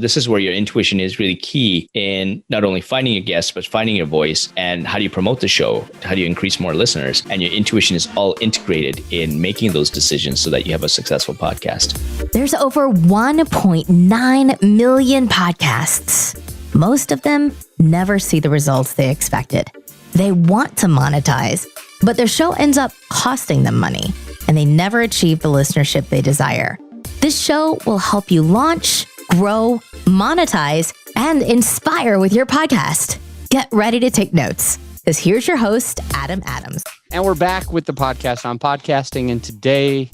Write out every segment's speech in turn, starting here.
This is where your intuition is really key in not only finding a guest, but finding your voice and how do you promote the show? How do you increase more listeners? And your intuition is all integrated in making those decisions so that you have a successful podcast. There's over 1.9 million podcasts. Most of them never see the results they expected. They want to monetize, but their show ends up costing them money, and they never achieve the listenership they desire. This show will help you launch, grow, monetize, and inspire with your podcast. Get ready to take notes, because here's your host, Adam Adams. And we're back with the podcast on podcasting. And today,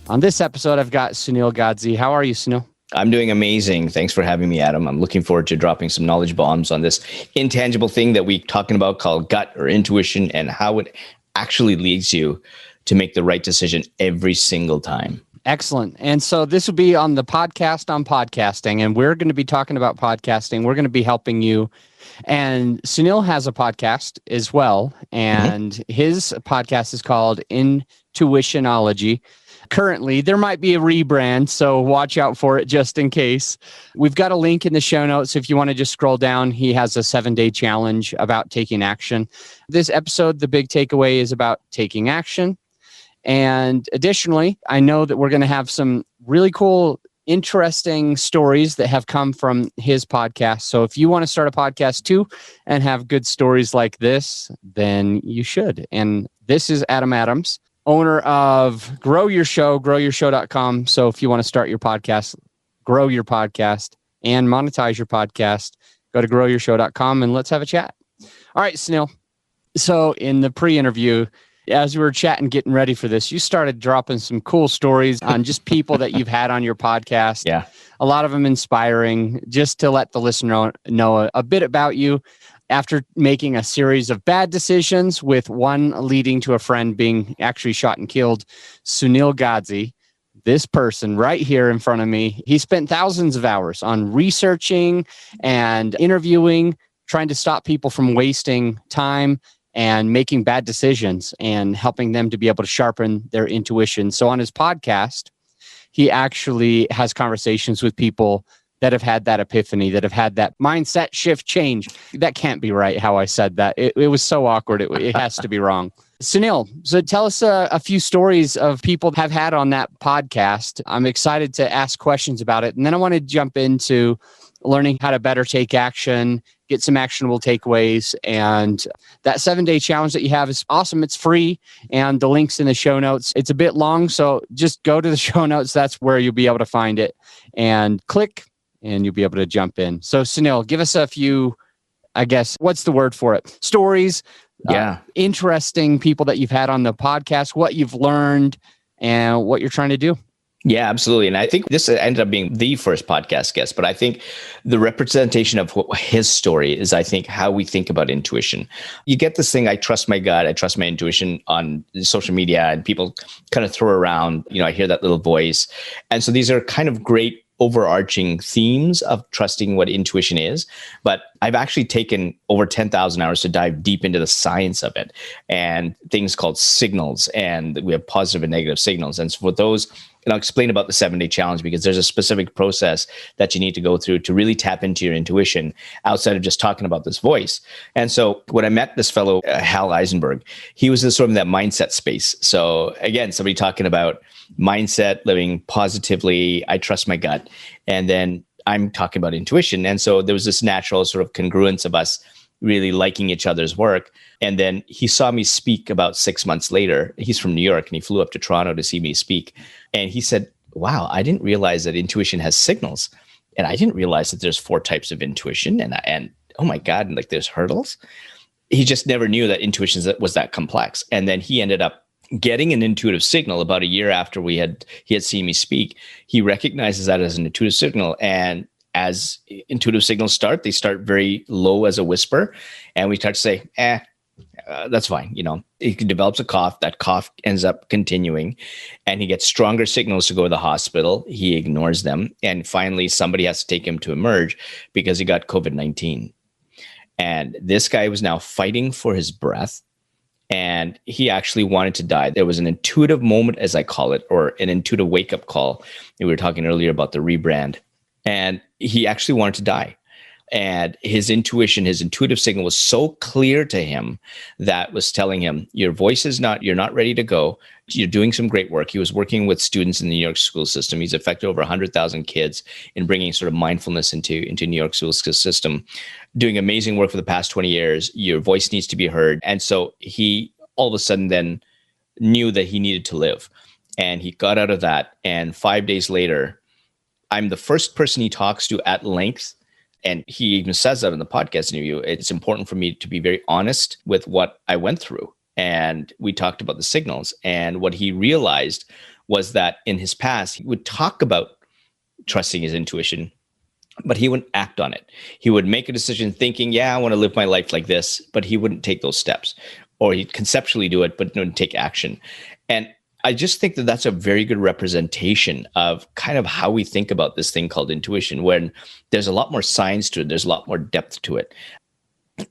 on this episode, I've got Sunil Godse. How are you, Sunil? I'm doing amazing. Thanks for having me, Adam. I'm looking forward to dropping some knowledge bombs on this intangible thing that we're talking about called gut or intuition and how it actually leads you to make the right decision every single time. Excellent. And so this will be on the podcast on podcasting, and we're going to be talking about podcasting. We're going to be helping you. And Sunil has a podcast as well, and his podcast is called Intiutionology. Currently, there might be a rebrand, so watch out for it just in case. We've got a link in the show notes. If you want to just scroll down, he has a 7-day challenge about taking action. This episode, the big takeaway is about taking action. And additionally, I know that we're going to have some really cool, interesting stories that have come from his podcast. So if you want to start a podcast too and have good stories like this, then you should. And this is Adam Adams, owner of Grow Your Show, growyourshow.com. So if you want to start your podcast, grow your podcast, and monetize your podcast, go to growyourshow.com and let's have a chat. All right, Sunil. So in the pre-interview, as we were chatting, getting ready for this, you started dropping some cool stories on just people that you've had on your podcast. Yeah. A lot of them inspiring, just to let the listener know a bit about you. After making a series of bad decisions, with one leading to a friend being actually shot and killed, Sunil Godse, this person right here in front of me, he spent thousands of hours on researching and interviewing, trying to stop people from wasting time and making bad decisions and helping them to be able to sharpen their intuition. So on his podcast, he actually has conversations with people that have had that epiphany, that have had that mindset shift change. That can't be right how I said that. It was so awkward. It has to be wrong. Sunil, so tell us a few stories of people have had on that podcast. I'm excited to ask questions about it. And then I want to jump into learning how to better take action, get some actionable takeaways. And that 7-day challenge that you have is awesome. It's free. And the link's in the show notes. It's a bit long, so just go to the show notes. That's where you'll be able to find it and click, and you'll be able to jump in. So Sunil, give us a few, I guess, what's the word for it? Stories. Interesting people that you've had on the podcast, what you've learned and what you're trying to do. Yeah, absolutely. And I think this ended up being the first podcast guest, but I think the representation of his story is, I think, how we think about intuition. You get this thing, I trust my gut, I trust my intuition on social media, and people kind of throw around, I hear that little voice. And so these are kind of great overarching themes of trusting what intuition is. But I've actually taken over 10,000 hours to dive deep into the science of it and things called signals. And we have positive and negative signals. And so for those, and I'll explain about the 7-day challenge, because there's a specific process that you need to go through to really tap into your intuition outside of just talking about this voice. And so when I met this fellow, Hal Eisenberg, he was in sort of that mindset space. So again, somebody talking about mindset, living positively, I trust my gut. And then I'm talking about intuition. And so there was this natural sort of congruence of us really liking each other's work. And then he saw me speak about 6 months later. He's from New York and he flew up to Toronto to see me speak. And he said, wow, I didn't realize that intuition has signals. And I didn't realize that there's 4 types of intuition. And oh my God, like there's hurdles. He just never knew that intuition was that complex. And then he ended up getting an intuitive signal about a year after he had seen me speak. He recognizes that as an intuitive signal. And as intuitive signals start, they start very low as a whisper. And we start to say, that's fine. He develops a cough. That cough ends up continuing. And he gets stronger signals to go to the hospital. He ignores them. And finally, somebody has to take him to emerge because he got COVID-19. And this guy was now fighting for his breath. And he actually wanted to die. There was an intuitive moment, as I call it, or an intuitive wake-up call. We were talking earlier about the rebrand. and he actually wanted to die. And his intuition, his intuitive signal was so clear to him that was telling him, your voice is not, you're not ready to go. You're doing some great work. He was working with students in the New York school system. He's affected over 100,000 kids in bringing sort of mindfulness into New York school system, doing amazing work for the past 20 years. Your voice needs to be heard. And so he all of a sudden then knew that he needed to live. And he got out of that. And 5 days later, I'm the first person he talks to at length. And he even says that in the podcast interview. It's important for me to be very honest with what I went through. And we talked about the signals. And what he realized was that in his past, he would talk about trusting his intuition, but he wouldn't act on it. He would make a decision thinking, yeah, I want to live my life like this, but he wouldn't take those steps. Or he'd conceptually do it, but wouldn't take action. And I just think that that's a very good representation of kind of how we think about this thing called intuition, when there's a lot more science to it. There's a lot more depth to it.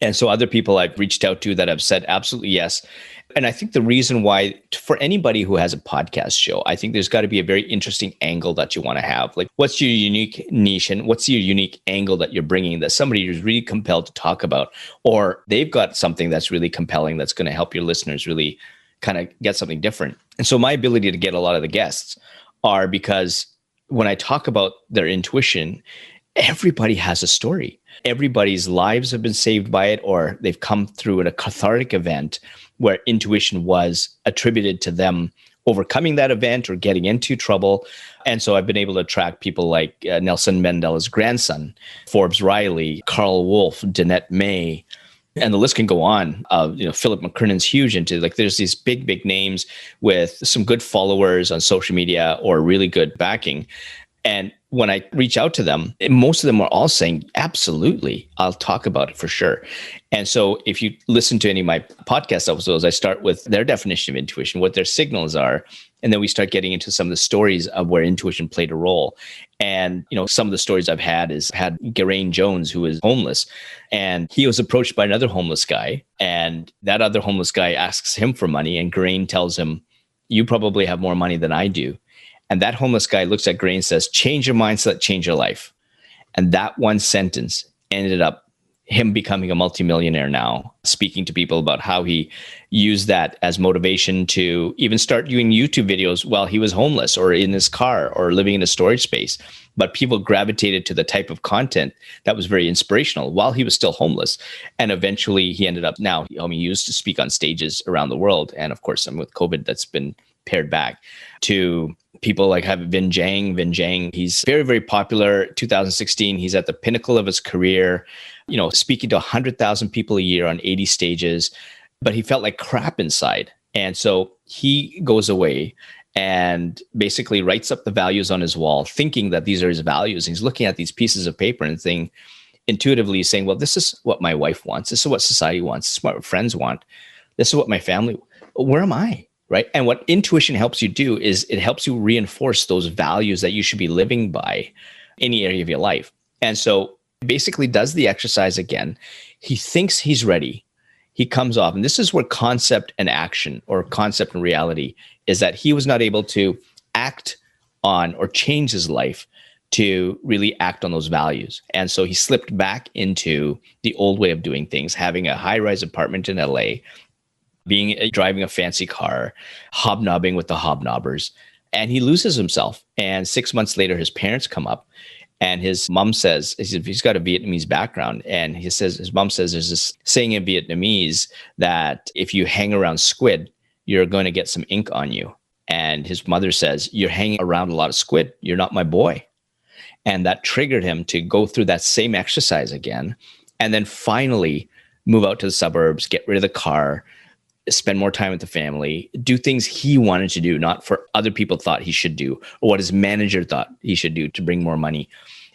And so other people I've reached out to that have said absolutely yes. And I think the reason why, for anybody who has a podcast show, I think there's got to be a very interesting angle that you want to have. Like, what's your unique niche and what's your unique angle that you're bringing that somebody is really compelled to talk about, or they've got something that's really compelling that's going to help your listeners really kind of get something different. And so my ability to get a lot of the guests are because when I talk about their intuition, everybody has a story. Everybody's lives have been saved by it, or they've come through a cathartic event where intuition was attributed to them overcoming that event or getting into trouble. And so I've been able to attract people like Nelson Mandela's grandson, Forbes Riley, Carl Wolf, Danette May, and the list can go on. Philip McKernan's huge into, like, there's these big names with some good followers on social media or really good backing. And when I reach out to them, most of them are all saying, absolutely, I'll talk about it for sure. And so if you listen to any of my podcast episodes, I start with their definition of intuition, what their signals are. And then we start getting into some of the stories of where intuition played a role. And, some of the stories I've had is Geraint Jones, who is homeless, and he was approached by another homeless guy. And that other homeless guy asks him for money. And Geraint tells him, you probably have more money than I do. And that homeless guy looks at Geraint and says, change your mindset, change your life. And that one sentence ended up him becoming a multimillionaire now, speaking to people about how he used that as motivation to even start doing YouTube videos while he was homeless or in his car or living in a storage space. But people gravitated to the type of content that was very inspirational while he was still homeless. And eventually he ended up now, he used to speak on stages around the world. And of course, with COVID, that's been pared back to people like Vin Jiang. He's very, very popular. 2016, he's at the pinnacle of his career, speaking to 100,000 people a year on 80 stages, but he felt like crap inside. And so he goes away and basically writes up the values on his wall, thinking that these are his values. And he's looking at these pieces of paper and intuitively saying, well, this is what my wife wants. This is what society wants. This is what friends want. This is what my family, where am I? Right. And what intuition helps you do is it helps you reinforce those values that you should be living by in any area of your life. And so basically does the exercise again. He thinks he's ready. He comes off. And this is where concept and action, or concept and reality, is that he was not able to act on or change his life to really act on those values. And so he slipped back into the old way of doing things, having a high-rise apartment in LA, driving a fancy car, hobnobbing with the hobnobbers, and he loses himself. And 6 months later, his parents come up, and his mom says, he's got a Vietnamese background, and his mom says there's this saying in Vietnamese that if you hang around squid, you're going to get some ink on you. And his mother says, you're hanging around a lot of squid. You're not my boy. And that triggered him to go through that same exercise again, and then finally move out to the suburbs, get rid of the car, spend more time with the family, do things he wanted to do, not for other people thought he should do, or what his manager thought he should do to bring more money.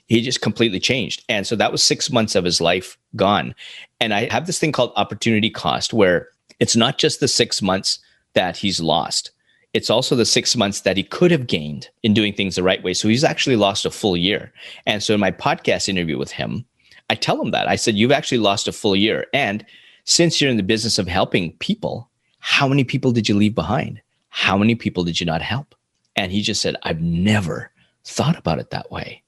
He just completely changed. And so that was 6 months of his life gone. And I have this thing called opportunity cost, where it's not just the 6 months that he's lost. It's also the 6 months that he could have gained in doing things the right way. So he's actually lost a full year. And so in my podcast interview with him, I tell him that. I said, you've actually lost a full year. And since you're in the business of helping people, how many people did you leave behind? How many people did you not help? And he just said, I've never thought about it that way.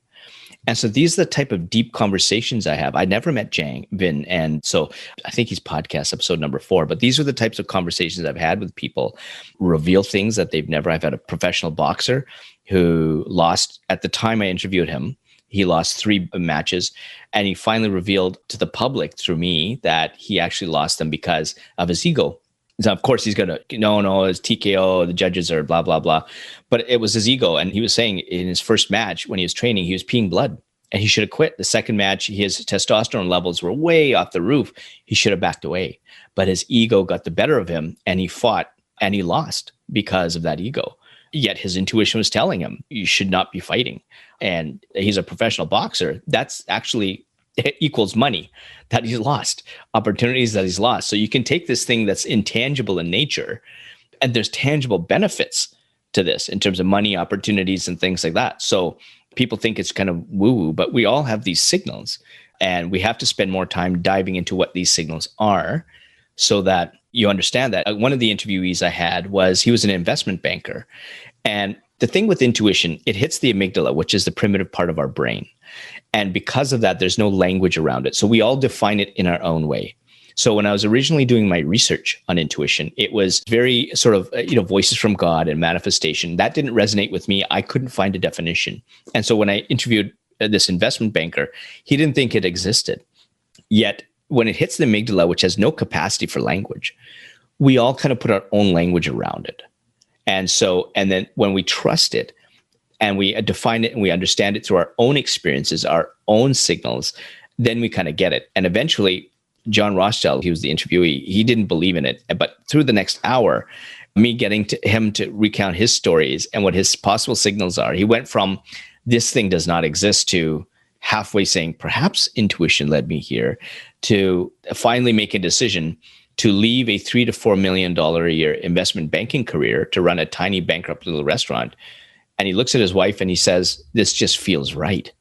And so these are the type of deep conversations I have. I never met Vin. And so I think he's podcast episode number 4, but these are the types of conversations I've had with people, reveal things that they've never. I've had a professional boxer who lost, at the time I interviewed him, he lost 3 matches, and he finally revealed to the public through me that he actually lost them because of his ego. So of course he's going to, no, it's TKO, the judges are blah, blah, blah. But it was his ego. And he was saying in his first match, when he was training, he was peeing blood and he should have quit. The second match, his testosterone levels were way off the roof. He should have backed away. But his ego got the better of him and he fought and he lost because of that ego. Yet his intuition was telling him, you should not be fighting. And he's a professional boxer. That's actually equals money that he's lost, opportunities that he's lost. So you can take this thing that's intangible in nature, and there's tangible benefits to this in terms of money, opportunities, and things like that. So people think it's kind of woo-woo, but we all have these signals, and we have to spend more time diving into what these signals are so that you understand that. One of the interviewees I had he was an investment banker. And the thing with intuition, it hits the amygdala, which is the primitive part of our brain. And because of that, there's no language around it. So we all define it in our own way. So when I was originally doing my research on intuition, it was very sort of, voices from God and manifestation. That didn't resonate with me. I couldn't find a definition. And so when I interviewed this investment banker, he didn't think it existed. Yet when it hits the amygdala, which has no capacity for language, we all kind of put our own language around it. And then when we trust it and we define it and we understand it through our own experiences, our own signals, then we kind of get it. And eventually, John Rothschild, he was the interviewee, he didn't believe in it. But through the next hour, me getting to him to recount his stories and what his possible signals are, he went from this thing does not exist to halfway saying, perhaps intuition led me here, to finally make a decision to leave a $3 to $4 million a year investment banking career to run a tiny bankrupt little restaurant. And he looks at his wife and he says, this just feels right.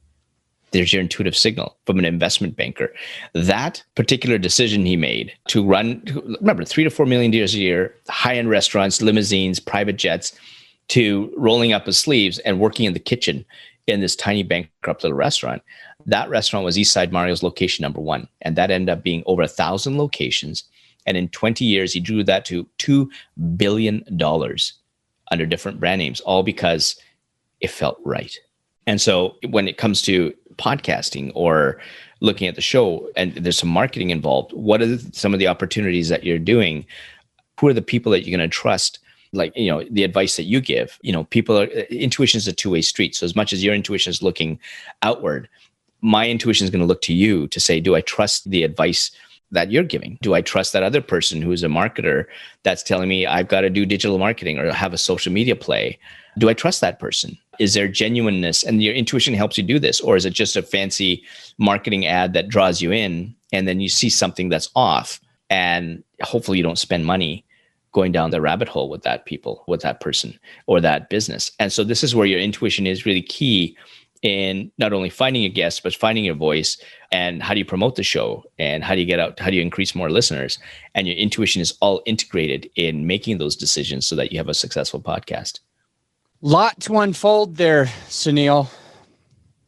There's your intuitive signal from an investment banker. That particular decision he made to run, remember, $3 to $4 million a year, high-end restaurants, limousines, private jets, to rolling up his sleeves and working in the kitchen in this tiny bankrupt little restaurant. That restaurant was Eastside Mario's location number 1. And that ended up being over 1,000 locations. And in 20 years, he drew that to $2 billion under different brand names, all because it felt right. And so when it comes to podcasting or looking at the show, and there's some marketing involved, what are some of the opportunities that you're doing? Who are the people that you're going to trust? Like, the advice that you give, intuition is a two-way street. So as much as your intuition is looking outward, my intuition is going to look to you to say, do I trust the advice that you're giving? Do I trust that other person who is a marketer that's telling me I've got to do digital marketing or have a social media play? Do I trust that person? Is there genuineness? And your intuition helps you do this? Or is it just a fancy marketing ad that draws you in and then you see something that's off and hopefully you don't spend money going down the rabbit hole with that person or that business? And so this is where your intuition is really key in not only finding a guest, but finding your voice and how do you promote the show and how do you get out, how do you increase more listeners? And your intuition is all integrated in making those decisions so that you have a successful podcast. Lot to unfold there, Sunil.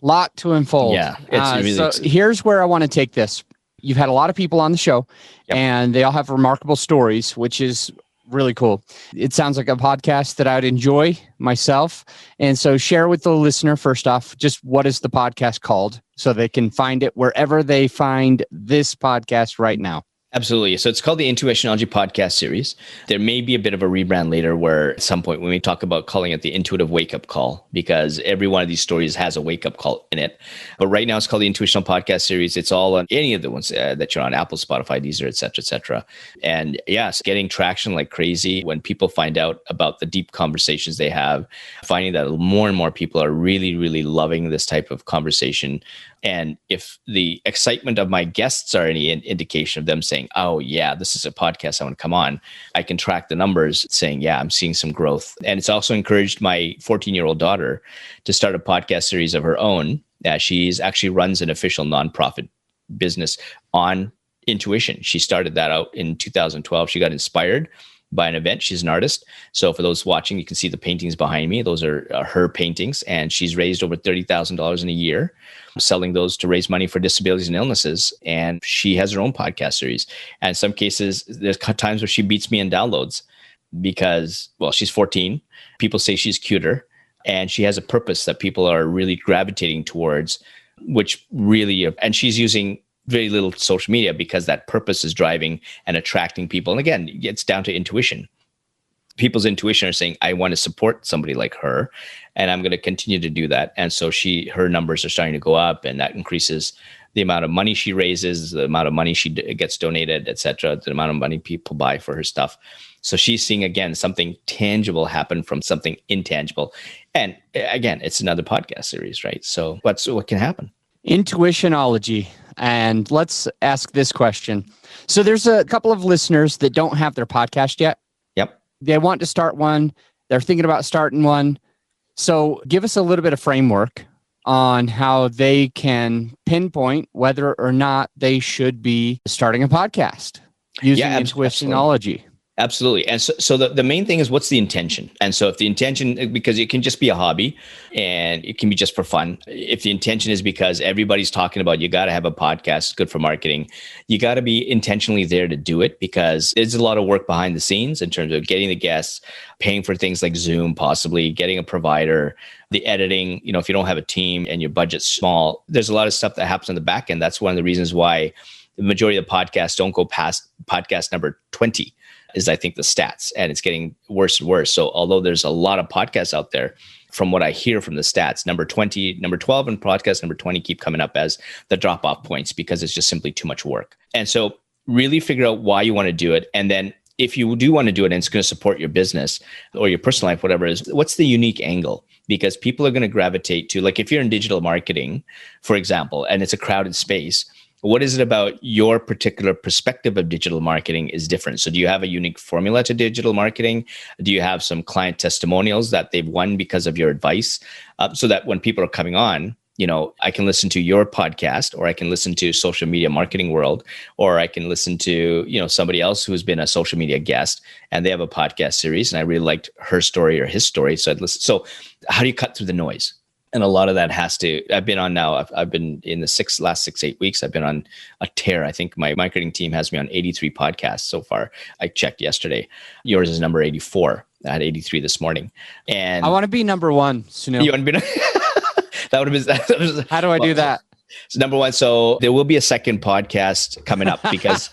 Lot to unfold. Yeah, it's really so here's where I want to take this. You've had a lot of people on the show, yep, and they all have remarkable stories, which is really cool. It sounds like a podcast that I'd enjoy myself. And so share with the listener, first off, just what is the podcast called so they can find it wherever they find this podcast right now. Absolutely. So it's called the Intiutionology podcast series. There may be a bit of a rebrand later where at some point when we talk about calling it the intuitive wake-up call, because every one of these stories has a wake-up call in it. But right now it's called the Intuitional podcast series. It's all on any of the ones that you're on, Apple, Spotify, Deezer, et cetera, et cetera. And yes, getting traction like crazy when people find out about the deep conversations they have, finding that more and more people are really, really loving this type of conversation. And if the excitement of my guests are any indication of them saying, oh yeah, this is a podcast, I want to come on, I can track the numbers saying, yeah, I'm seeing some growth. And it's also encouraged my 14-year-old daughter to start a podcast series of her own. She's actually runs an official nonprofit business on intuition. She started that out in 2012. She got inspired by an event. She's an artist. So for those watching, you can see the paintings behind me. Those are her paintings. And she's raised over $30,000 in a year selling those to raise money for disabilities and illnesses. And she has her own podcast series. And in some cases, there's times where she beats me in downloads because, well, she's 14. People say she's cuter. And she has a purpose that people are really gravitating towards, which really, and she's using very little social media because that purpose is driving and attracting people. And again, it's down to intuition. People's intuition are saying, I want to support somebody like her, and I'm going to continue to do that. And so her numbers are starting to go up, and that increases the amount of money she raises, the amount of money she gets donated, et cetera, the amount of money people buy for her stuff. So she's seeing, again, something tangible happen from something intangible. And again, it's another podcast series, right? So what can happen? Intiutionology. And let's ask this question. So there's a couple of listeners that don't have their podcast yet. Yep. They want to start one. They're thinking about starting one. So give us a little bit of framework on how they can pinpoint whether or not they should be starting a podcast using Intiutionology. Absolutely. And so the main thing is, what's the intention? And so if the intention, because it can just be a hobby and it can be just for fun. If the intention is because everybody's talking about, you got to have a podcast, it's good for marketing, you got to be intentionally there to do it, because there's a lot of work behind the scenes in terms of getting the guests, paying for things like Zoom, possibly getting a provider, the editing. If you don't have a team and your budget's small, there's a lot of stuff that happens on the back end. That's one of the reasons why the majority of the podcasts don't go past podcast number 20. Is, I think, the stats, and it's getting worse and worse. So although there's a lot of podcasts out there, from what I hear from the stats, number 20, number 12 and podcast number 20 keep coming up as the drop-off points because it's just simply too much work. And so really figure out why you want to do it. And then if you do want to do it and it's going to support your business or your personal life, whatever it is, what's the unique angle? Because people are going to gravitate to, like if you're in digital marketing, for example, and it's a crowded space, what is it about your particular perspective of digital marketing is different? So do you have a unique formula to digital marketing? Do you have some client testimonials that they've won because of your advice? So that when people are coming on, I can listen to your podcast, or I can listen to Social Media Marketing World, or I can listen to, somebody else who's been a social media guest and they have a podcast series and I really liked her story or his story. So I'd listen. So how do you cut through the noise? And a lot of that I've been on now, I've been in the last 6-8 weeks, I've been on a tear. I think my marketing team has me on 83 podcasts so far. I checked yesterday. Yours is number 84. I had 83 this morning. And I want to be number one, Sunil. You want to be that would have been. How do I do that? So number one, so there will be a second podcast coming up because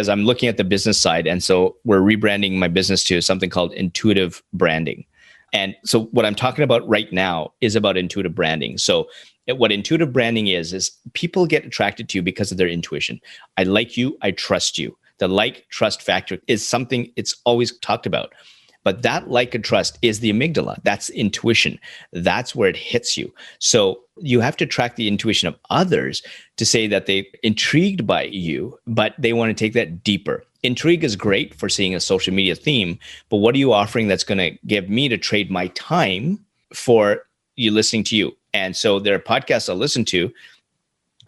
I'm looking at the business side. And so we're rebranding my business to something called intuitive branding. And so what I'm talking about right now is about intuitive branding. So what intuitive branding is people get attracted to you because of their intuition. I like you. I trust you. The like trust factor is something it's always talked about. But that like and trust is the amygdala. That's intuition. That's where it hits you. So you have to track the intuition of others to say that they're intrigued by you, but they want to take that deeper. Intrigue is great for seeing a social media theme, but what are you offering that's going to give me to trade my time for you listening to you? And so there are podcasts I'll listen to.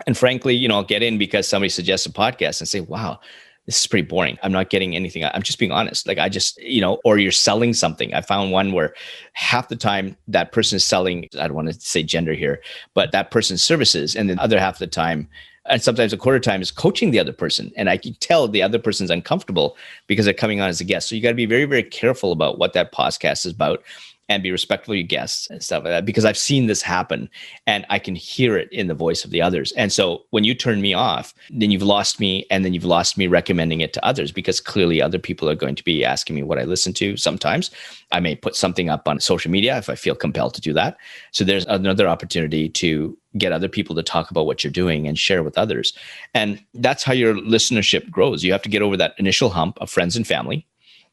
And frankly, I'll get in because somebody suggests a podcast and say, wow, this is pretty boring. I'm not getting anything. I'm just being honest. Like I just, or you're selling something. I found one where half the time that person is selling, I don't want to say gender here, but that person's services. And then the other half of the time, and sometimes a quarter time, is coaching the other person. And I can tell the other person's uncomfortable because they're coming on as a guest. So you got to be very, very careful about what that podcast is about and be respectful of your guests and stuff like that, because I've seen this happen and I can hear it in the voice of the others. And so when you turn me off, then you've lost me, and then you've lost me recommending it to others, because clearly other people are going to be asking me what I listen to. Sometimes I may put something up on social media if I feel compelled to do that. So there's another opportunity to get other people to talk about what you're doing and share with others. And that's how your listenership grows. You have to get over that initial hump of friends and family,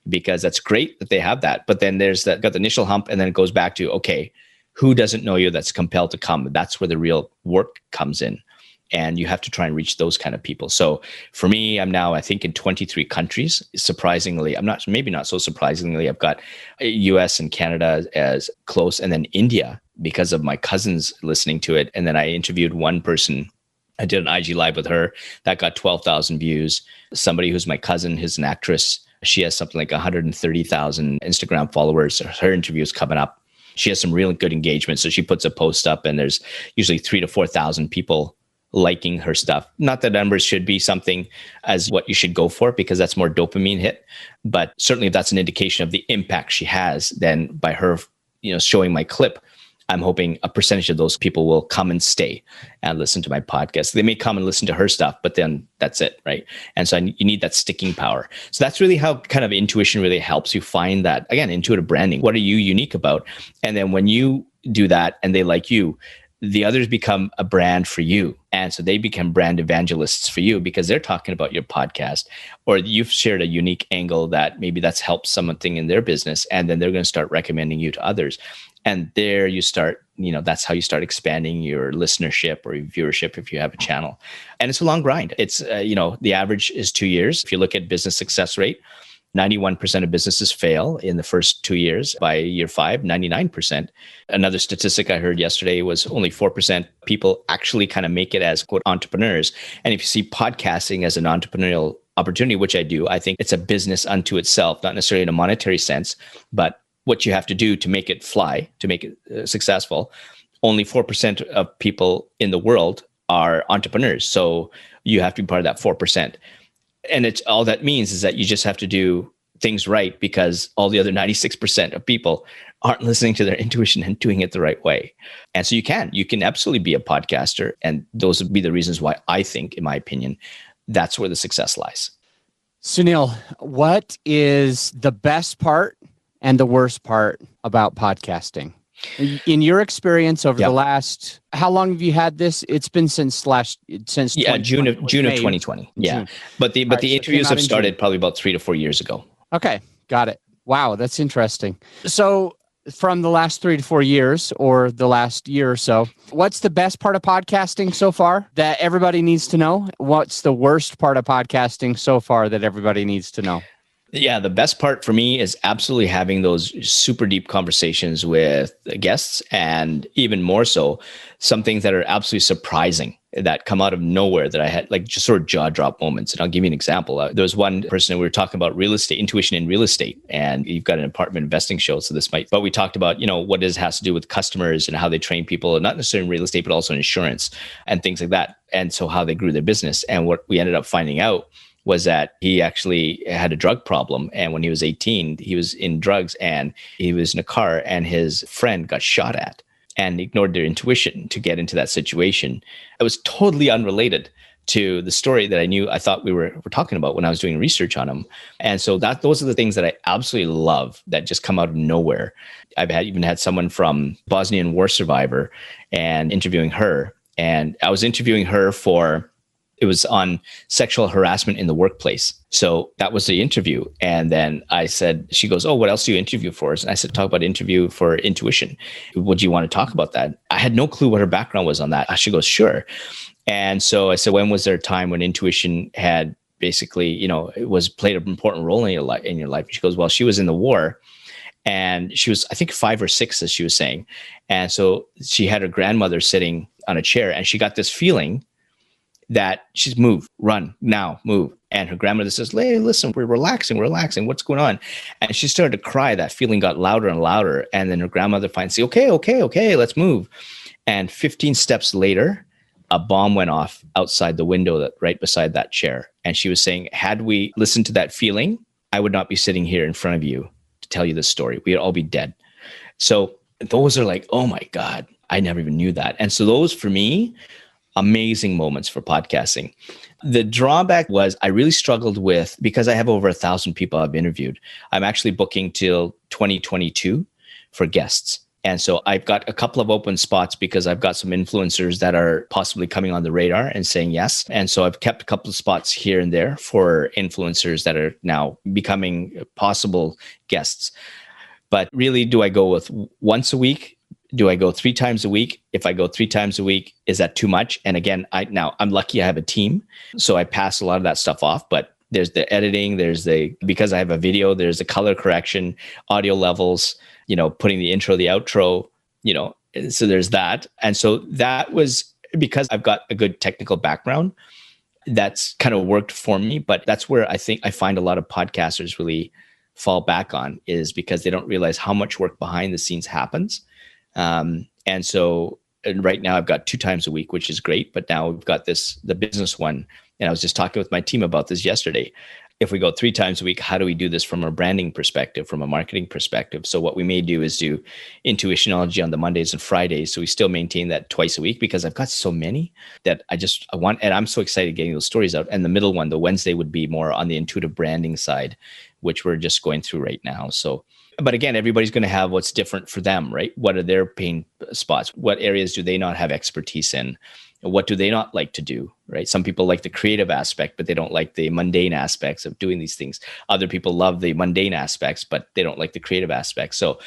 because that's great that they have that. But then there's got the initial hump, and then it goes back to, okay, who doesn't know you that's compelled to come? That's where the real work comes in. And you have to try and reach those kind of people. So for me, I'm now, I think, in 23 countries. Surprisingly, maybe not so surprisingly, I've got US and Canada as close, and then India because of my cousins listening to it. And then I interviewed one person. I did an IG live with her that got 12,000 views. Somebody who's my cousin, who's an actress, She has something like 130,000 Instagram followers. Her interview is coming up. She has some really good engagement. So she puts a post up and there's usually 3,000 to 4,000 people liking her stuff. Not that numbers should be something as what you should go for, because that's more dopamine hit. But certainly if that's an indication of the impact she has, then by her, showing my clip, I'm hoping a percentage of those people will come and stay and listen to my podcast. They may come and listen to her stuff, but then that's it, right? And so you need that sticking power. So that's really how kind of intuition really helps you find that, again, intuitive branding. What are you unique about? And then when you do that and they like you, the others become a brand for you. And so they become brand evangelists for you because they're talking about your podcast, or you've shared a unique angle that maybe that's helped something in their business. And then they're going to start recommending you to others. And there you start, that's how you start expanding your listenership or your viewership if you have a channel. And it's a long grind. It's, the average is 2 years. If you look at business success rate, 91% of businesses fail in the first 2 years. By year 5, 99%. Another statistic I heard yesterday was only 4% people actually kind of make it as, quote, entrepreneurs. And if you see podcasting as an entrepreneurial opportunity, which I do, I think it's a business unto itself, not necessarily in a monetary sense, but what you have to do to make it fly, to make it successful. Only 4% of people in the world are entrepreneurs. So you have to be part of that 4%. And it's all that means is that you just have to do things right, because all the other 96% of people aren't listening to their intuition and doing it the right way. And so you can absolutely be a podcaster. And those would be the reasons why I think, in my opinion, that's where the success lies. Sunil, what is the best part and the worst part about podcasting? In your experience over the last, how long have you had this? It's been since June of 2020. Yeah. June. But the interviews have started probably about 3 to 4 years ago. Okay. Got it. Wow. That's interesting. So from the last 3 to 4 years, or the last year or so, what's the best part of podcasting so far that everybody needs to know? What's the worst part of podcasting so far that everybody needs to know? Yeah, the best part for me is absolutely having those super deep conversations with guests, and even more so, some things that are absolutely surprising that come out of nowhere that I had, like just sort of jaw drop moments. And I'll give you an example. There was one person, we were talking about real estate, intuition in real estate, and you've got an apartment investing show, so this might, but we talked about, what it has to do with customers and how they train people, not necessarily in real estate, but also in insurance and things like that. And so how they grew their business. And what we ended up finding out was that he actually had a drug problem. And when he was 18, he was in drugs and he was in a car and his friend got shot at, and ignored their intuition to get into that situation. It was totally unrelated to the story that I thought we were talking about when I was doing research on him. And so those are the things that I absolutely love that just come out of nowhere. I've even had someone from Bosnian war survivor and interviewing her. And I was interviewing her it was on sexual harassment in the workplace. So that was the interview. And then I said, she goes, "Oh, what else do you interview for?" And I said, "Talk about interview for intuition. Would you want to talk about that?" I had no clue what her background was on that. She goes, "Sure." And so I said, "When was there a time when intuition had basically, it was played an important role in your life?" She goes, "Well, she was in the war." And she was, I think, 5 or 6, as she was saying. And so she had her grandmother sitting on a chair, and she got this feeling that she's move, run now, move. And her grandmother says, "Hey, listen, we're relaxing. What's going on?" And she started to cry. That feeling got louder and louder. And then her grandmother finally said, okay, let's move. And 15 steps later, a bomb went off outside the window right beside that chair. And she was saying, had we listened to that feeling, I would not be sitting here in front of you to tell you this story. We'd all be dead. So those are like, oh my God, I never even knew that. And so those, for me, amazing moments for podcasting. The drawback was I really struggled with, because I have over 1,000 people I've interviewed. I'm actually booking till 2022 for guests. And so I've got a couple of open spots because I've got some influencers that are possibly coming on the radar and saying yes. And so I've kept a couple of spots here and there for influencers that are now becoming possible guests. But really, do I go with once a week? Do I go 3 times a week? If I go 3 times a week, is that too much? And again, I'm lucky I have a team, so I pass a lot of that stuff off. But there's the editing, because I have a video, there's the color correction, audio levels, putting the intro, the outro, so there's that. And so that was because I've got a good technical background. that's kind of worked for me. But that's where I think I find a lot of podcasters really fall back on, is because they don't realize how much work behind the scenes happens. And right now I've got 2 times a week, which is great. But now we've got the business one. And I was just talking with my team about this yesterday. If we go 3 times a week, how do we do this from a branding perspective, from a marketing perspective? So what we may do is do Intiutionology on the Mondays and Fridays. So we still maintain that twice a week, because I've got so many that I want, and I'm so excited getting those stories out. And the middle one, the Wednesday, would be more on the intuitive branding side, which we're just going through right now. So, but again, everybody's going to have what's different for them, right? What are their pain spots? What areas do they not have expertise in? What do they not like to do, right? Some people like the creative aspect, but they don't like the mundane aspects of doing these things. Other people love the mundane aspects, but they don't like the creative aspects. So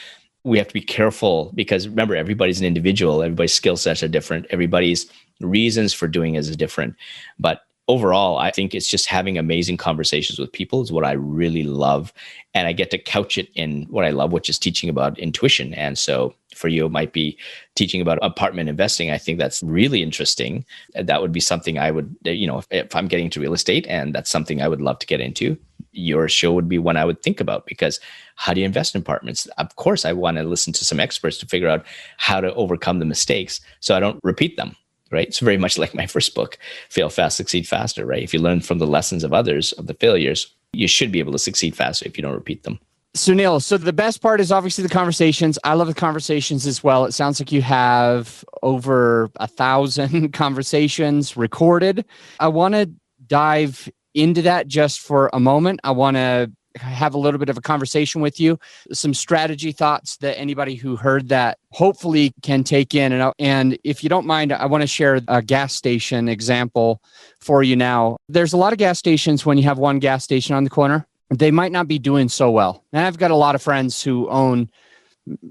we have to be careful, because remember, everybody's an individual. Everybody's skill sets are different. Everybody's reasons for doing it is different. But overall, I think it's just having amazing conversations with people is what I really love. And I get to couch it in what I love, which is teaching about intuition. And so for you, it might be teaching about apartment investing. I think that's really interesting. That would be something I would, if I'm getting into real estate, and that's something I would love to get into, your show would be one I would think about, because how do you invest in apartments? Of course, I want to listen to some experts to figure out how to overcome the mistakes so I don't repeat them. Right. It's very much like my first book, Fail Fast, Succeed Faster, right? If you learn from the lessons of others, of the failures, you should be able to succeed faster if you don't repeat them. Sunil, so the best part is obviously the conversations. I love the conversations as well. It sounds like you have over 1,000 conversations recorded. I want to dive into that just for a moment. I want to have a little bit of a conversation with you, some strategy thoughts that anybody who heard that hopefully can take in. And if you don't mind, I want to share a gas station example for you now. There's a lot of gas stations when you have one gas station on the corner, they might not be doing so well. And I've got a lot of friends who own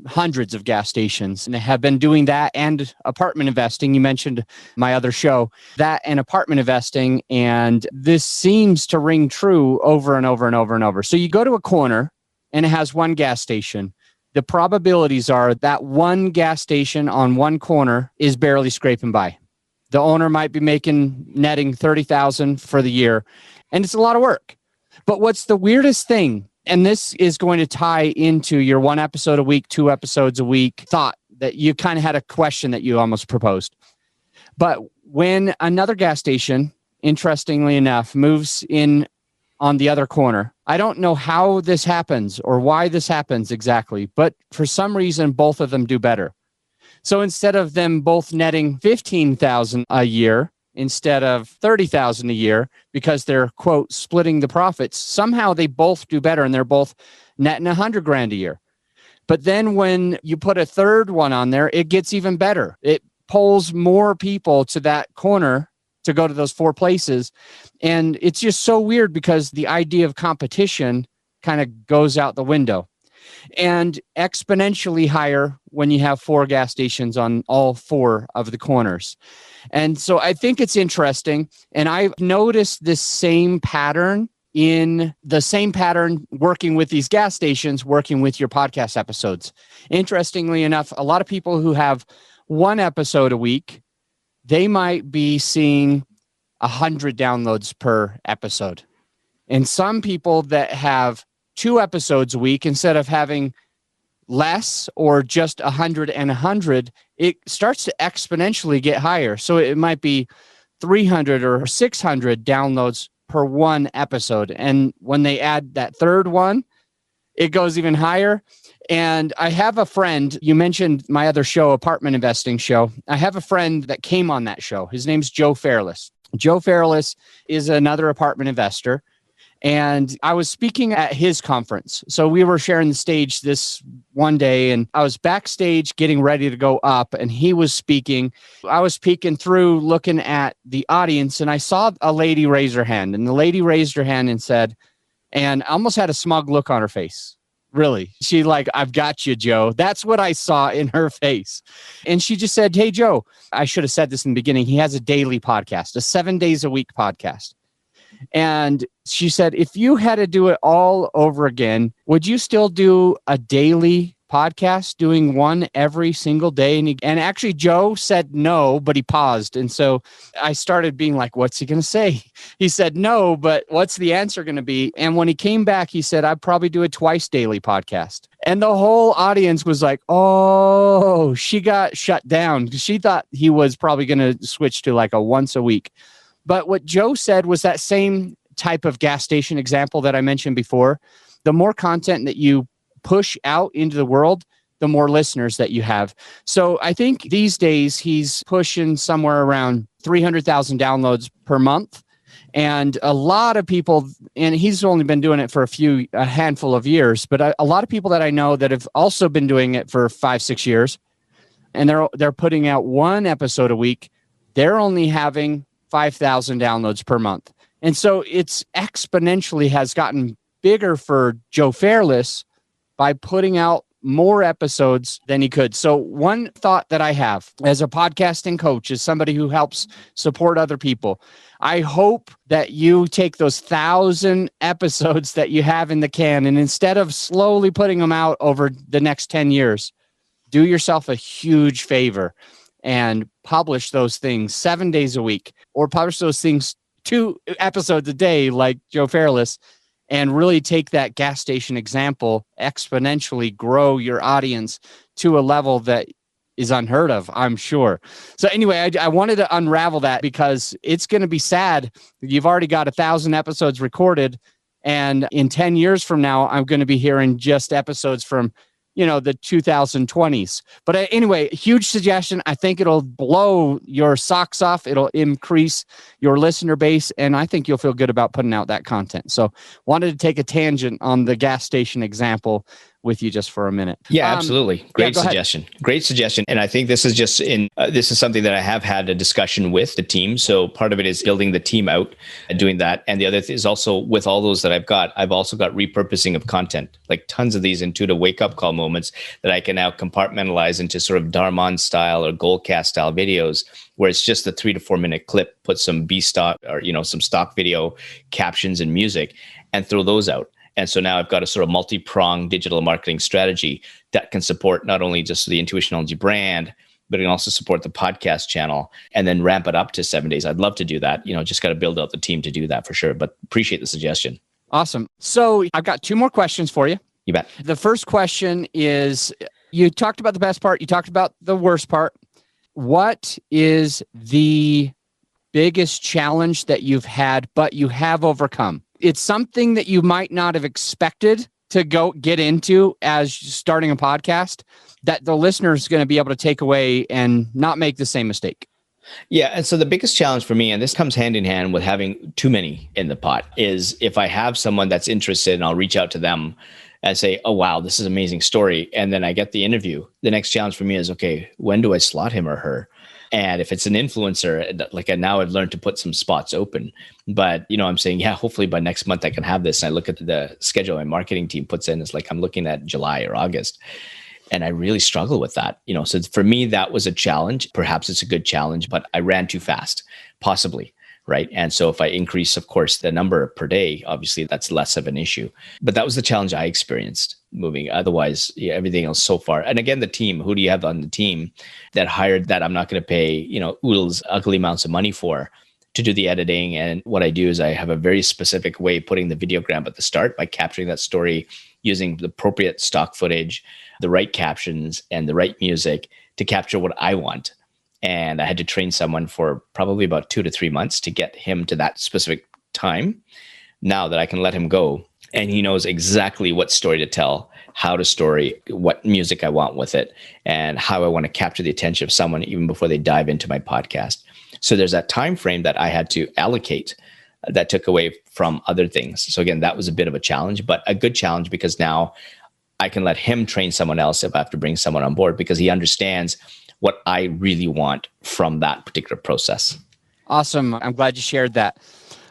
hundreds of gas stations and have been doing that and apartment investing. You mentioned my other show, that and apartment investing. And this seems to ring true over and over and over and over. So you go to a corner and it has one gas station. The probabilities are that one gas station on one corner is barely scraping by. The owner might be netting 30,000 for the year, and it's a lot of work. But what's the weirdest thing, and this is going to tie into your 1 episode a week, 2 episodes a week thought that you kind of had a question that you almost proposed. But when another gas station, interestingly enough, moves in on the other corner, I don't know how this happens or why this happens exactly, but for some reason, both of them do better. So instead of them both netting 15,000 a year, instead of 30,000 a year, because they're, quote, splitting the profits, somehow they both do better and they're both netting 100 grand a year. But then when you put a third one on there, it gets even better. It pulls more people to that corner to go to those 4 places. And it's just so weird because the idea of competition kind of goes out the window. And exponentially higher when you have 4 gas stations on all 4 of the corners. And so I think it's interesting. And I've noticed this same pattern working with these gas stations, working with your podcast episodes. Interestingly enough, a lot of people who have 1 episode a week, they might be seeing 100 downloads per episode. And some people that have 2 episodes a week, instead of having less or just 100 and 100, it starts to exponentially get higher. So it might be 300 or 600 downloads per 1 episode. And when they add that third one, it goes even higher. And I have a friend, you mentioned my other show, apartment investing show. I have a friend that came on that show. His name's Joe Fairless. Joe Fairless is another apartment investor. And I was speaking at his conference. So we were sharing the stage this one day, and I was backstage getting ready to go up, and he was speaking. I was peeking through, looking at the audience, and I saw a lady raise her hand. And the lady raised her hand and said, and almost had a smug look on her face. Really. She like, I've got you, Joe. That's what I saw in her face. And she just said, hey, Joe, I should have said this in the beginning. He has a daily podcast, a 7 days a week podcast. And she said, if you had to do it all over again, would you still do a daily podcast, doing one every single day? And actually, Joe said no, but he paused. And so I started being like, what's he going to say? He said no, but what's the answer going to be? And when he came back, he said, I'd probably do a twice daily podcast. And the whole audience was like, oh, she got shut down because she thought he was probably going to switch to like a once a week. But what Joe said was that same type of gas station example that I mentioned before. The more content that you push out into the world, the more listeners that you have. So I think these days he's pushing somewhere around 300,000 downloads per month. And a lot of people, and he's only been doing it for a handful of years, but a lot of people that I know that have also been doing it for 5-6 years, and they're putting out one episode a week, they're only having 5,000 downloads per month. And so it's exponentially has gotten bigger for Joe Fairless by putting out more episodes than he could. So one thought that I have as a podcasting coach, as somebody who helps support other people, I hope that you take those 1,000 episodes that you have in the can, and instead of slowly putting them out over the next 10 years, do yourself a huge favor and publish those things 7 days a week, or publish those things 2 episodes a day like Joe Fairless, and really take that gas station example, exponentially grow your audience to a level that is unheard of, I'm sure. So anyway, I wanted to unravel that because it's going to be sad. You've already got 1,000 episodes recorded, and in 10 years from now, I'm going to be hearing just episodes from the 2020s. But anyway, huge suggestion. I think it'll blow your socks off. It'll increase your listener base. And I think you'll feel good about putting out that content. So wanted to take a tangent on the gas station example with you just for a minute. Yeah, absolutely. Great suggestion. Great suggestion. And I think this is just this is something that I have had a discussion with the team. So part of it is building the team out and doing that. And the other thing is also with all those that I've also got repurposing of content, like tons of these intuitive wake-up call moments that I can now compartmentalize into sort of Darman style or Goldcast style videos, where it's just a 3 to 4 minute clip, put some B stock or, some stock video captions and music and throw those out. And so now I've got a sort of multi-pronged digital marketing strategy that can support not only just the Intiutionology brand, but it can also support the podcast channel and then ramp it up to 7 days. I'd love to do that. Just got to build out the team to do that for sure. But appreciate the suggestion. Awesome. So I've got 2 more questions for you. You bet. The first question is, you talked about the best part. You talked about the worst part. What is the biggest challenge that you've had, but you have overcome? It's something that you might not have expected to go get into as starting a podcast that the listener is going to be able to take away and not make the same mistake. Yeah. And so the biggest challenge for me, and this comes hand in hand with having too many in the pot, is if I have someone that's interested and I'll reach out to them and say, oh, wow, this is an amazing story. And then I get the interview. The next challenge for me is, okay, when do I slot him or her? And if it's an influencer, like now I've learned to put some spots open. But, I'm saying, yeah, hopefully by next month I can have this. And I look at the schedule my marketing team puts in. It's like I'm looking at July or August. And I really struggle with that. So for me, that was a challenge. Perhaps it's a good challenge, but I ran too fast, possibly. Right. And so if I increase, of course, the number per day, obviously that's less of an issue. But that was the challenge I experienced moving. Otherwise, everything else so far. And again, the team, who do you have on the team that hired that I'm not going to pay, oodles, ugly amounts of money for to do the editing? And what I do is I have a very specific way of putting the videogram at the start by capturing that story using the appropriate stock footage, the right captions, and the right music to capture what I want. And I had to train someone for probably about 2 to 3 months to get him to that specific time. Now that I can let him go and he knows exactly what story to tell, how to story, what music I want with it, and how I want to capture the attention of someone even before they dive into my podcast. So there's that time frame that I had to allocate that took away from other things. So again, that was a bit of a challenge, but a good challenge because now I can let him train someone else if I have to bring someone on board because he understands what I really want from that particular process. Awesome. I'm glad you shared that.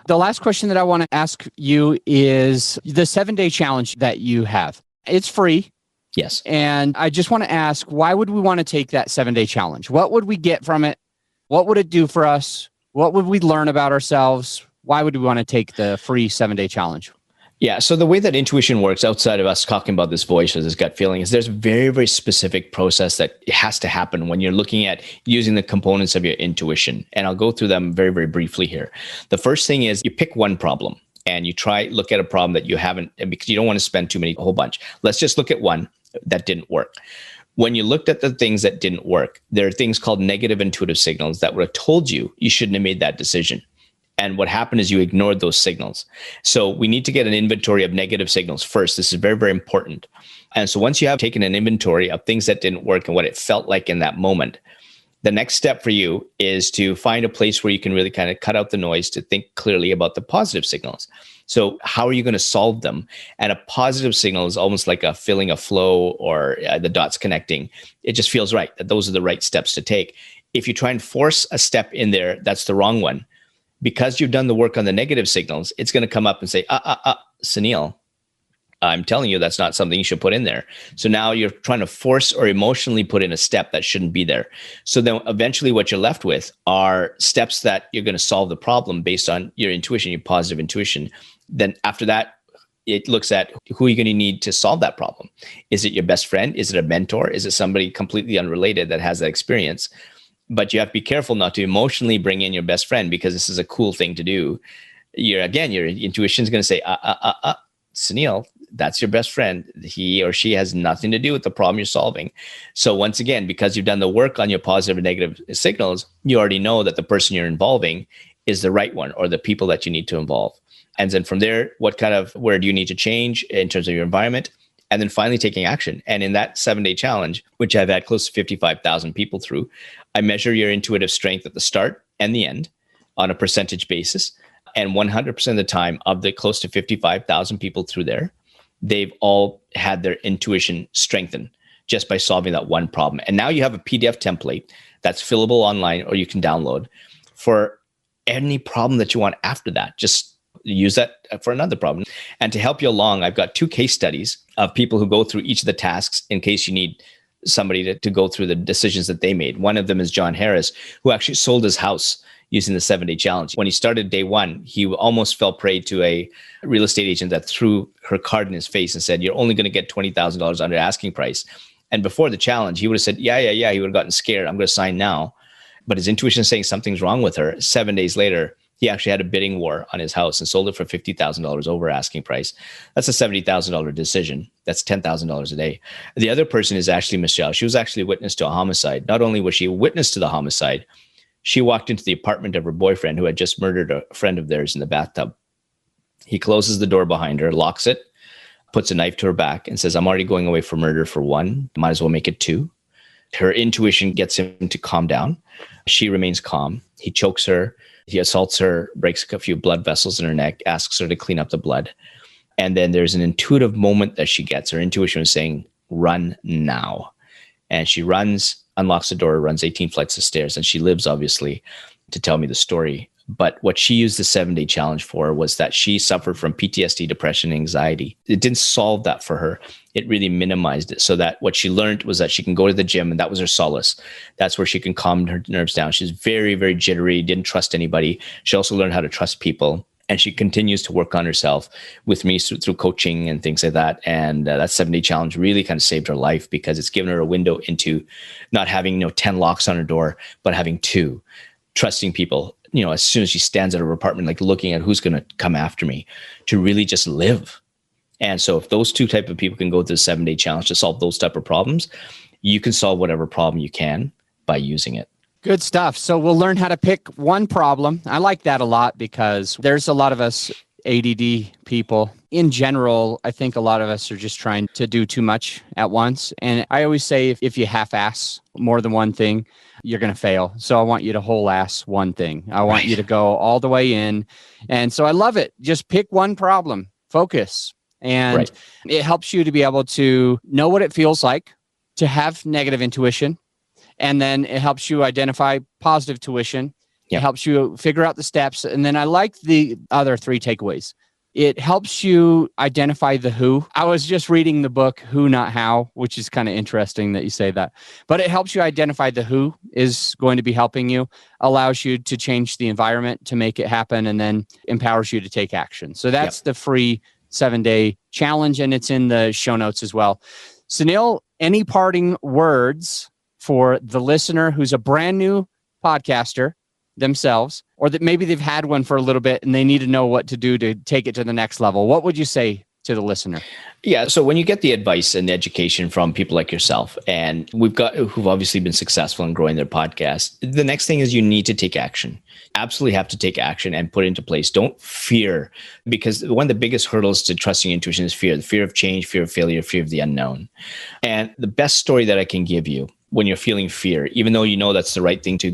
The last question that I want to ask you is the 7-day challenge that you have. It's free. Yes. And I just want to ask, why would we want to take that 7-day challenge? What would we get from it? What would it do for us? What would we learn about ourselves? Why would we want to take the free 7-day challenge? Yeah. So the way that intuition works outside of us talking about this voice or this gut feeling is there's a very, very specific process that has to happen when you're looking at using the components of your intuition. And I'll go through them very, very briefly here. The first thing is you pick one problem and you look at a problem that you haven't, because you don't want to spend a whole bunch. Let's just look at one that didn't work. When you looked at the things that didn't work, there are things called negative intuitive signals that would have told you shouldn't have made that decision. And what happened is you ignored those signals. So we need to get an inventory of negative signals first. This is very, very important. And so once you have taken an inventory of things that didn't work and what it felt like in that moment, the next step for you is to find a place where you can really kind of cut out the noise to think clearly about the positive signals. So how are you going to solve them? And a positive signal is almost like a feeling of flow or the dots connecting. It just feels right that those are the right steps to take. If you try and force a step in there, that's the wrong one. Because you've done the work on the negative signals, it's going to come up and say, Sunil, I'm telling you, that's not something you should put in there. So now you're trying to force or emotionally put in a step that shouldn't be there. So then eventually what you're left with are steps that you're going to solve the problem based on your intuition, your positive intuition. Then after that, it looks at who you're going to need to solve that problem. Is it your best friend? Is it a mentor? Is it somebody completely unrelated that has that experience? But you have to be careful not to emotionally bring in your best friend because this is a cool thing to do. Your intuition is going to say, Sunil, that's your best friend. He or she has nothing to do with the problem you're solving. So once again, because you've done the work on your positive and negative signals, you already know that the person you're involving is the right one or the people that you need to involve. And then from there, where do you need to change in terms of your environment? And then finally taking action. And in that 7-day challenge, which I've had close to 55,000 people through, I measure your intuitive strength at the start and the end on a percentage basis. And 100% of the time of the close to 55,000 people through there, they've all had their intuition strengthened just by solving that one problem. And now you have a PDF template that's fillable online or you can download for any problem that you want after that. Just use that for another problem. And to help you along, I've got 2 case studies of people who go through each of the tasks in case you need somebody to go through the decisions that they made. One of them is John Harris, who actually sold his house using the 7-day challenge. When he started day 1, he almost fell prey to a real estate agent that threw her card in his face and said, you're only going to get $20,000 under asking price. And before the challenge, he would have said, yeah. He would have gotten scared. I'm going to sign now. But his intuition is saying something's wrong with her. 7 days later, he actually had a bidding war on his house and sold it for $50,000 over asking price. That's a $70,000 decision. That's $10,000 a day. The other person is Ashley Michelle. She was actually a witness to a homicide. Not only was she a witness to the homicide, she walked into the apartment of her boyfriend who had just murdered a friend of theirs in the bathtub. He closes the door behind her, locks it, puts a knife to her back and says, I'm already going away for murder for 1. Might as well make it 2. Her intuition gets him to calm down. She remains calm. He chokes her. He assaults her, breaks a few blood vessels in her neck, asks her to clean up the blood. And then there's an intuitive moment that she gets. Her intuition is saying, run now. And she runs, unlocks the door, runs 18 flights of stairs. And she lives, obviously, to tell me the story. But what she used the 7-day challenge for was that she suffered from PTSD, depression, anxiety. It didn't solve that for her. It really minimized it so that what she learned was that she can go to the gym and that was her solace. That's where she can calm her nerves down. She's very, very jittery, didn't trust anybody. She also learned how to trust people. And she continues to work on herself with me through coaching and things like that. And that 7-day challenge really kind of saved her life because it's given her a window into not having 10 locks on her door, but having 2, trusting people. As soon as she stands at her apartment, like looking at who's going to come after me, to really just live. And so if those 2 type of people can go through the 7-day challenge to solve those type of problems, you can solve whatever problem you can by using it. Good stuff. So we'll learn how to pick one problem. I like that a lot because there's a lot of us ADD people. In general, I think a lot of us are just trying to do too much at once. And I always say if you half-ass more than one thing, you're going to fail. So I want you to whole ass one thing. I want you to go all the way in. And so I love it. Just pick one problem, focus. And it helps you to be able to know what it feels like to have negative intuition. And then it helps you identify positive tuition. It helps you figure out the steps. And then I like the other 3 takeaways. It helps you identify the who. I was just reading the book, Who Not How, which is kind of interesting that you say that. But it helps you identify the who is going to be helping you, allows you to change the environment to make it happen, and then empowers you to take action. So that's the free 7-day challenge, and it's in the show notes as well. Sunil, any parting words for the listener who's a brand new podcaster themselves, or that maybe they've had one for a little bit and they need to know what to do to take it to the next level? What would you say to the listener? Yeah. So when you get the advice and education from people like yourself, and who've obviously been successful in growing their podcast, the next thing is you need to take action. Absolutely have to take action and put it into place. Don't fear, because one of the biggest hurdles to trusting intuition is fear. The fear of change, fear of failure, fear of the unknown. And the best story that I can give you when you're feeling fear, even though you know that's the right thing to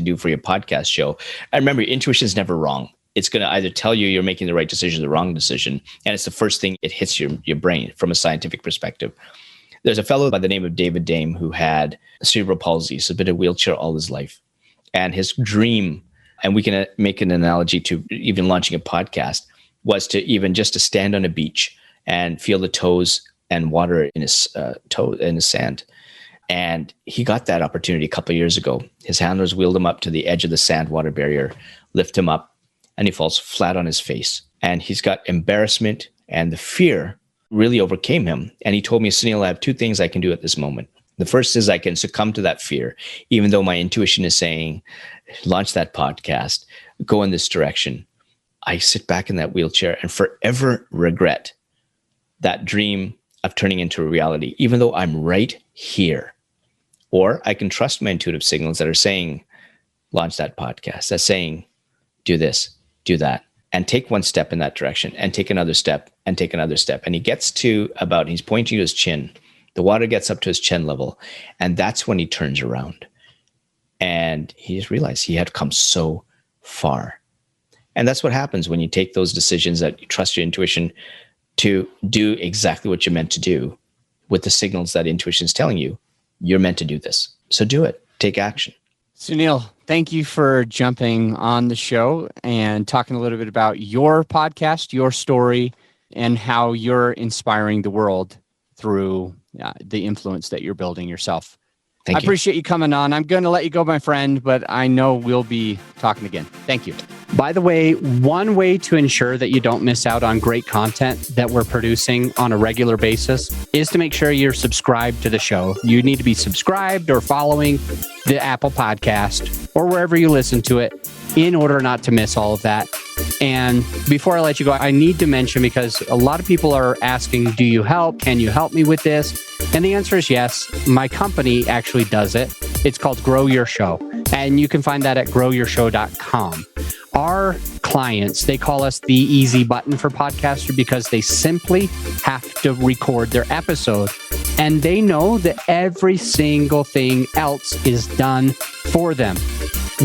do for your podcast show, and remember, intuition is never wrong. It's going to either tell you you're making the right decision or the wrong decision. And it's the first thing it hits your brain from a scientific perspective. There's a fellow by the name of David Dame who had cerebral palsy. So he's been in a wheelchair all his life. And his dream, and we can make an analogy to even launching a podcast, was to even just to stand on a beach and feel the toes and water in his sand. And he got that opportunity a couple of years ago. His handlers wheeled him up to the edge of the sand water barrier, lift him up, and he falls flat on his face. And he's got embarrassment, and the fear really overcame him. And he told me, Sunil, I have two things I can do at this moment. The first is I can succumb to that fear, even though my intuition is saying, launch that podcast, go in this direction. I sit back in that wheelchair and forever regret that dream of turning into a reality, even though I'm right here. Or I can trust my intuitive signals that are saying, launch that podcast, that's saying, do this, do that, and take one step in that direction, and take another step, and take another step. And he gets to he's pointing to his chin. The water gets up to his chin level. And that's when he turns around. And he just realized he had come so far. And that's what happens when you take those decisions that you trust your intuition to do exactly what you're meant to do with the signals that intuition is telling you. You're meant to do this. So do it. Take action. Sunil, thank you for jumping on the show and talking a little bit about your podcast, your story, and how you're inspiring the world through the influence that you're building yourself. I appreciate you coming on. I'm going to let you go, my friend, but I know we'll be talking again. Thank you. By the way, one way to ensure that you don't miss out on great content that we're producing on a regular basis is to make sure you're subscribed to the show. You need to be subscribed or following the Apple Podcast or wherever you listen to it in order not to miss all of that. And before I let you go, I need to mention, because a lot of people are asking, do you help? Can you help me with this? And the answer is yes. My company actually does it. It's called Grow Your Show. And you can find that at growyourshow.com. Our clients, they call us the easy button for podcaster because they simply have to record their episode. And they know that every single thing else is done for them.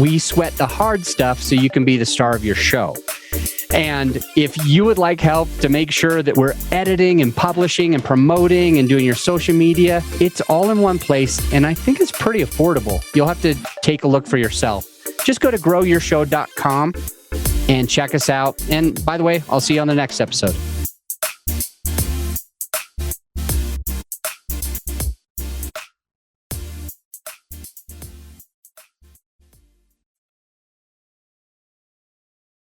We sweat the hard stuff so you can be the star of your show. And if you would like help to make sure that we're editing and publishing and promoting and doing your social media, it's all in one place. And I think it's pretty affordable. You'll have to take a look for yourself. Just go to growyourshow.com and check us out. And by the way, I'll see you on the next episode.